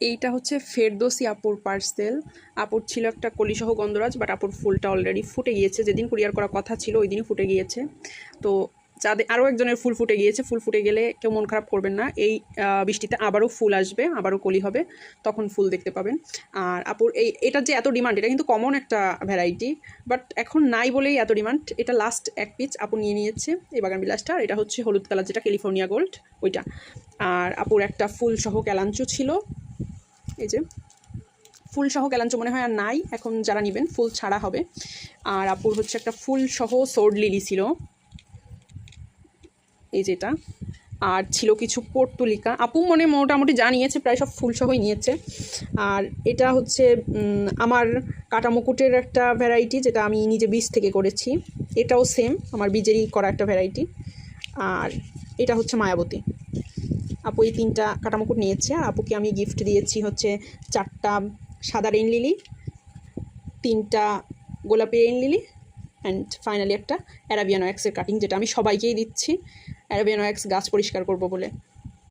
এইটা হচ্ছে ফেরদৌসি আপুর পার্সেল। আপুর ছিল একটা কলিসহ গন্ধরাজ, বাট আপুর ফুলটা অলরেডি ফুটে গিয়েছে। যেদিন কুরিয়ার করার কথা ছিল ওই দিনই ফুটে গিয়েছে। তো যাদের আরও একজনের ফুল ফুটে গিয়েছে, ফুল ফুটে গেলে কেউ মন খারাপ করবেন না। এই বৃষ্টিতে আবারও ফুল আসবে, আবারও কলি হবে, তখন ফুল দেখতে পাবেন। আর আপুর এটার যে এত ডিমান্ড, এটা কিন্তু কমন একটা ভ্যারাইটি, বাট এখন নাই বলেই এত ডিমান্ড। এটা লাস্ট এক পিস আপু নিয়ে নিয়েছে, এই বাগান বিলাসটা। এটা হচ্ছে হলুদ কালার, যেটা ক্যালিফোর্নিয়া গোল্ড ওইটা। আর আপুর একটা ফুল সহ ক্যালাঞ্চো ছিল, এই যে ফুল সহ ক্যালাঞ্চো মনে হয় আর নাই, এখন যারা নেবেন ফুল ছাড়া হবে। আর আপুর হচ্ছে একটা ফুল সহ সোর্ড লিলি ছিল, এই যেটা। আর ছিল কিছু পর্তুলিকা, আপু মনে মোটামুটি যা নিয়েছে প্রায় সব ফুল সহই নিয়েছে। আর এটা হচ্ছে আমার কাটা মুকুটের একটা ভ্যারাইটি, যেটা আমি নিজে বীজ থেকে করেছি। এটাও সেম আমার বীজেরই করা একটা ভ্যারাইটি। আর এটা হচ্ছে মায়াবতী। আপু এই 3টা কাটামুকুট নিয়েছে। আর আপুকে আমি গিফট দিয়েছি হচ্ছে 4টা সাদা রেইন লিলি, 3টা গোলাপি রেইন লিলি, অ্যান্ড ফাইনালি একটা অ্যারাবিয়ানো এক্সের কাটিং, যেটা আমি সবাইকেই দিচ্ছি। অ্যারাবিয়ানো এক্স গাছ পরিষ্কার করব বলে।